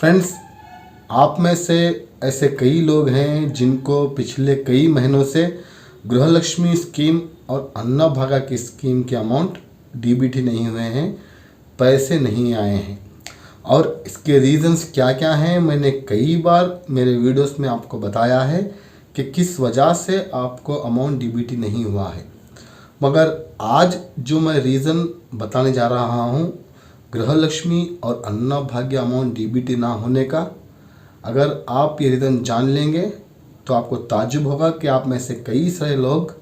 Friends, आप में से ऐसे कई लोग हैं जिनको पिछले कई महीनों से गृहलक्ष्मी स्कीम और अन्नभाग्य की स्कीम के अमाउंट डीबीटी नहीं हुए हैं, पैसे नहीं आए हैं। और इसके रीज़न्स क्या क्या हैं मैंने कई बार मेरे वीडियोस में आपको बताया है कि किस वजह से आपको अमाउंट डीबीटी नहीं हुआ है। मगर आज जो मैं रीज़न बताने जा रहा हूँ गृहलक्ष्मी और अन्नभाग्य अमाउंट डीबीटी ना होने का, अगर आप ये रीज़न जान लेंगे तो आपको ताज्जुब होगा कि आप में से कई सारे लोग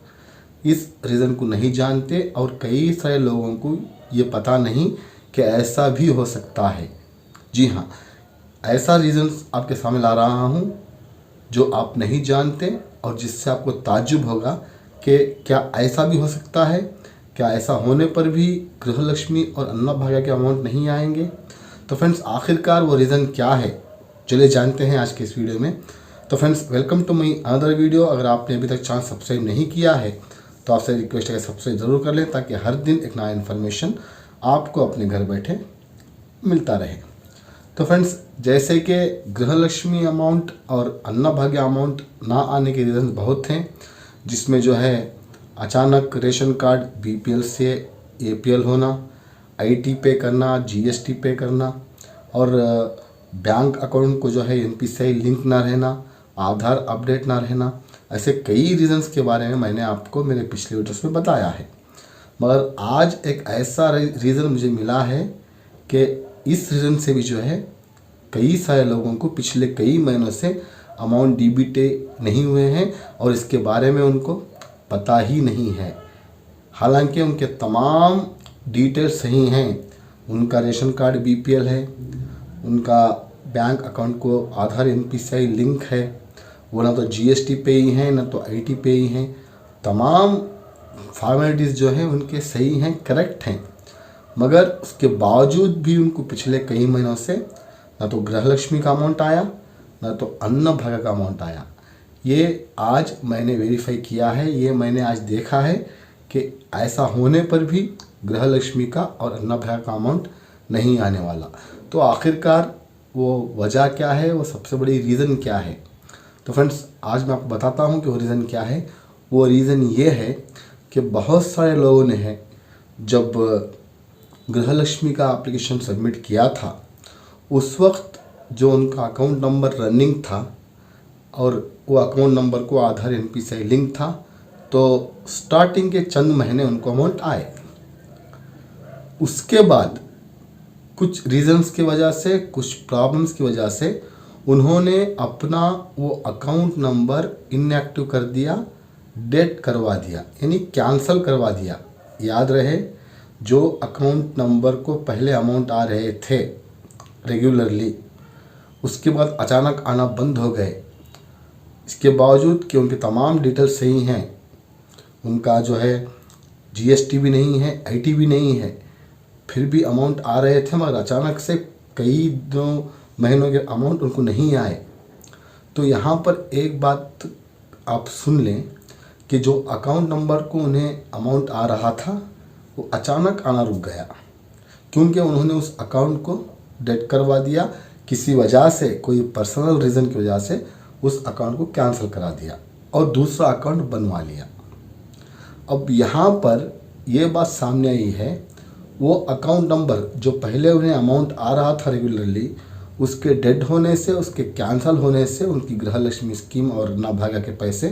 इस रीज़न को नहीं जानते और कई सारे लोगों को ये पता नहीं कि ऐसा भी हो सकता है। जी हाँ, ऐसा रीज़न्स आपके सामने ला रहा हूँ जो आप नहीं जानते और जिससे आपको ताज्जुब होगा कि क्या ऐसा भी हो सकता है, क्या ऐसा होने पर भी गृहलक्ष्मी और अन्नभाग्य के अमाउंट नहीं आएंगे। तो फ्रेंड्स, आखिरकार वो रीज़न क्या है, चलिए जानते हैं आज के इस वीडियो में। तो friends, welcome to my another video. अगर आपने अभी तक चैनल सब्सक्राइब नहीं किया है तो आपसे रिक्वेस्ट है कि सब्सक्राइब ज़रूर कर लें ताकि हर दिन एक नया इन्फॉर्मेशन आपको अपने घर बैठे मिलता रहे। तो फ्रेंड्स, जैसे कि गृहलक्ष्मी अमाउंट और अन्नभाग्य अमाउंट ना आने के रीज़न बहुत हैं, जिसमें जो है अचानक रेशन कार्ड बीपीएल से एपीएल होना, आईटी पे करना, जीएसटी पे करना और बैंक अकाउंट को जो है एनपीसीआई लिंक ना रहना, आधार अपडेट ना रहना। ऐसे कई रीज़न्स के बारे में मैंने आपको मेरे पिछले वीडियोस में बताया है। मगर आज एक ऐसा रीज़न मुझे मिला है कि इस रीज़न से भी जो है कई सारे लोगों को पिछले कई महीनों से अमाउंट डीबीटी नहीं हुए हैं और इसके बारे में उनको पता ही नहीं है। हालांकि उनके तमाम डिटेल्स सही हैं, उनका रेशन कार्ड बीपीएल है, उनका बैंक अकाउंट को आधार एनपीसीआई लिंक है, वो ना तो जीएसटी पे ही हैं ना तो आईटी पे ही हैं। तमाम फॉर्मेलिटीज़ जो हैं उनके सही हैं, करेक्ट हैं, मगर उसके बावजूद भी उनको पिछले कई महीनों से ना तो गृहलक्ष्मी का अमाउंट आया ना तो अन्नभाग्य का अमाउंट आया। ये आज मैंने वेरीफाई किया है, ये मैंने आज देखा है कि ऐसा होने पर भी गृहलक्ष्मी का और अन्नभाग्य का अमाउंट नहीं आने वाला। तो आखिरकार वो वजह क्या है, वो सबसे बड़ी रीज़न क्या है। तो फ्रेंड्स, आज मैं आपको बताता हूँ कि वो रीज़न क्या है। वो रीज़न ये है कि बहुत सारे लोगों ने है जब गृहलक्ष्मी का एप्लीकेशन सबमिट किया था उस वक्त जो उनका अकाउंट नंबर रनिंग था और वो अकाउंट नंबर को आधार एनपीसीआई लिंक था, तो स्टार्टिंग के चंद महीने उनको अमाउंट आए। उसके बाद कुछ रीज़न्स की वजह से, कुछ प्रॉब्लम्स की वजह से उन्होंने अपना वो अकाउंट नंबर इनएक्टिव कर दिया, डेट करवा दिया, यानी कैंसिल करवा दिया। याद रहे, जो अकाउंट नंबर को पहले अमाउंट आ रहे थे रेगुलरली, उसके बाद अचानक आना बंद हो गए। इसके बावजूद कि उनके तमाम डिटेल्स सही हैं, उनका जो है जीएसटी भी नहीं है, आईटी भी नहीं है, फिर भी अमाउंट आ रहे थे, मगर अचानक से कई 2 महीनों के अमाउंट उनको नहीं आए। तो यहाँ पर एक बात आप सुन लें कि जो अकाउंट नंबर को उन्हें अमाउंट आ रहा था वो अचानक आना रुक गया, क्योंकि उन्होंने उस अकाउंट को डेट करवा दिया, किसी वजह से, कोई पर्सनल रीज़न की वजह से उस अकाउंट को कैंसिल करा दिया और दूसरा अकाउंट बनवा लिया। अब यहाँ पर ये बात सामने आई है, वो अकाउंट नंबर जो पहले उन्हें अमाउंट आ रहा था रेगुलरली, उसके डेड होने से, उसके कैंसिल होने से उनकी गृहलक्ष्मी स्कीम और अन्नभाग्य के पैसे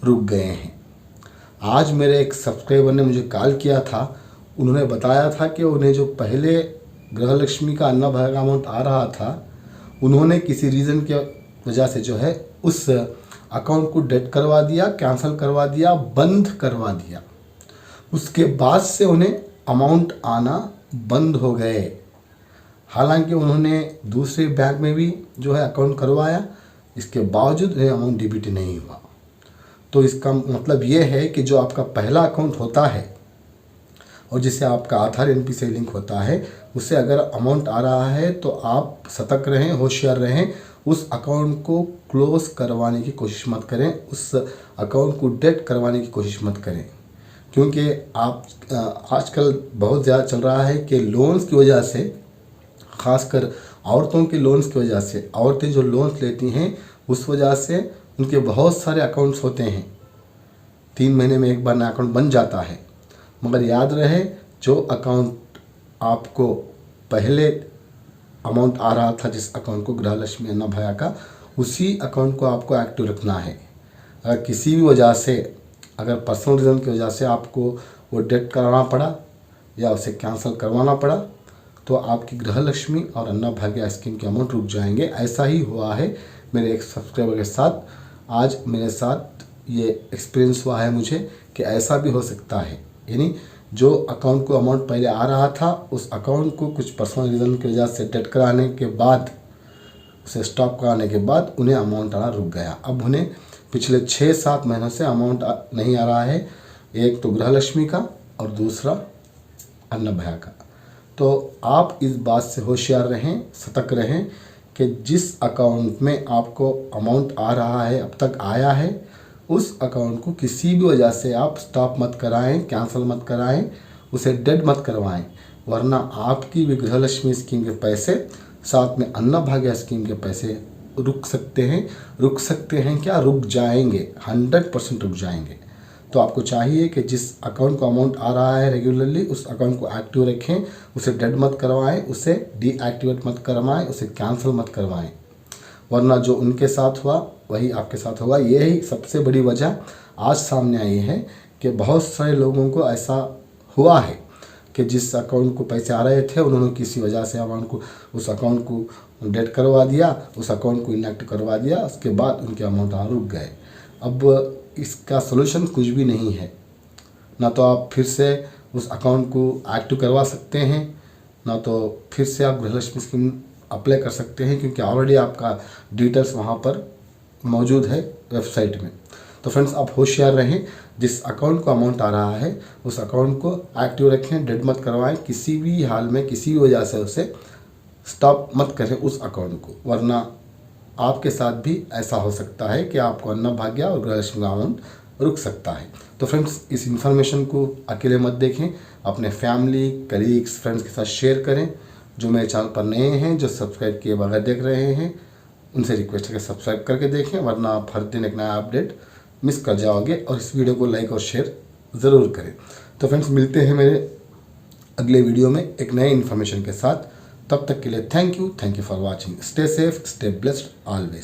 रुक गए हैं। आज मेरे एक सब्सक्राइबर ने मुझे कॉल किया था, उन्होंने बताया था कि उन्हें जो पहले गृहलक्ष्मी का अन्नभाग्य का अमाउंट आ रहा था, उन्होंने किसी रीज़न की वजह से जो है उस अकाउंट को डेड करवा दिया, कैंसिल करवा दिया, बंद करवा दिया। उसके बाद से उन्हें अमाउंट आना बंद हो गए। हालांकि उन्होंने दूसरे बैंक में भी जो है अकाउंट करवाया, इसके बावजूद उन्हें अमाउंट डीबीटी नहीं हुआ। तो इसका मतलब ये है कि जो आपका पहला अकाउंट होता है और जिसे आपका आधार एनपीसीआई लिंक होता है, उससे अगर अमाउंट आ रहा है तो आप सतर्क रहें, होशियार रहें, उस अकाउंट को क्लोज़ करवाने की कोशिश मत करें, उस अकाउंट को डेट करवाने की कोशिश मत करें। क्योंकि आप आजकल बहुत ज़्यादा चल रहा है कि लोन्स की वजह से, ख़ासकर औरतों के लोन्स की वजह से, औरतें जो लोन्स लेती हैं उस वजह से उनके बहुत सारे अकाउंट्स होते हैं, 3 महीने में एक बार नया अकाउंट बन जाता है। मगर याद रहे, जो अकाउंट आपको पहले अमाउंट आ रहा था, जिस अकाउंट को गृहलक्ष्मी अन्ना भया का, उसी अकाउंट को आपको एक्टिव रखना है। अगर किसी भी वजह से, अगर पर्सनल रीज़न की वजह से आपको वो डेट कराना पड़ा या उसे कैंसिल करवाना पड़ा, तो आपकी गृहलक्ष्मी और अन्ना भाग्य स्कीम के अमाउंट रुक जाएंगे। ऐसा ही हुआ है मेरे एक सब्सक्राइबर के साथ। आज मेरे साथ ये एक्सपीरियंस हुआ है मुझे कि ऐसा भी हो सकता है, यानी जो अकाउंट को अमाउंट पहले आ रहा था, उस अकाउंट को कुछ पर्सनल रीज़न की वजह से डेट कराने के बाद, उसे स्टॉप कराने के बाद उन्हें अमाउंट आना रुक गया। अब उन्हें पिछले 6-7 महीनों से अमाउंट नहीं आ रहा है, एक तो गृहलक्ष्मी का और दूसरा अन्ना भया का। तो आप इस बात से होशियार रहें, सतर्क रहें कि जिस अकाउंट में आपको अमाउंट आ रहा है, अब तक आया है, उस अकाउंट को किसी भी वजह से आप स्टॉप मत कराएं, कैंसिल मत कराएं, उसे डेड मत करवाएं, वरना आपकी भी गृहलक्ष्मी स्कीम के पैसे, साथ में अन्ना भाग्य स्कीम के पैसे रुक सकते हैं क्या, रुक जाएंगे, 100% रुक जाएंगे। तो आपको चाहिए कि जिस अकाउंट को अमाउंट आ रहा है रेगुलरली, उस अकाउंट को एक्टिव रखें, उसे डेड मत करवाएं, उसे डीएक्टिवेट मत करवाएं, उसे कैंसिल मत करवाएं, वरना जो उनके साथ हुआ वही आपके साथ होगा। यही सबसे बड़ी वजह आज सामने आई है कि बहुत सारे लोगों को ऐसा हुआ है कि जिस अकाउंट को पैसे आ रहे थे, उन्होंने किसी वजह से अमाउंट को, उस अकाउंट को डेट करवा दिया, उस अकाउंट को इनएक्टिव करवा दिया, उसके बाद उनके अमाउंट रुक गए। अब इसका सोल्यूशन कुछ भी नहीं है, ना तो आप फिर से उस अकाउंट को एक्टिव करवा सकते हैं, ना तो फिर से आप गृहलक्ष्मी स्कीम अप्लाई कर सकते हैं, क्योंकि ऑलरेडी आपका डिटेल्स वहाँ पर मौजूद है वेबसाइट में। तो फ्रेंड्स, आप होशियार रहें, जिस अकाउंट को अमाउंट आ रहा है उस अकाउंट को एक्टिव रखें, डेड मत करवाएं, किसी भी हाल में, किसी भी वजह से उसे स्टॉप मत करें उस अकाउंट को, वरना आपके साथ भी ऐसा हो सकता है कि आपको अन्ना भाग्य और गृहलक्ष्मी का अमाउंट रुक सकता है। तो फ्रेंड्स, इस इन्फॉर्मेशन को अकेले मत देखें, अपने फैमिली, कलीग्स, फ्रेंड्स के साथ शेयर करें। जो मेरे चैनल पर नए हैं, जो सब्सक्राइब किए बगैर देख रहे हैं, उनसे रिक्वेस्ट है कि सब्सक्राइब करके देखें, वरना आप हर दिन एक नया अपडेट मिस कर जाओगे। और इस वीडियो को लाइक और शेयर ज़रूर करें। तो फ्रेंड्स, मिलते हैं मेरे अगले वीडियो में एक नए इन्फॉर्मेशन के साथ। तब तक के लिए thank you for watching. Stay safe, stay blessed always.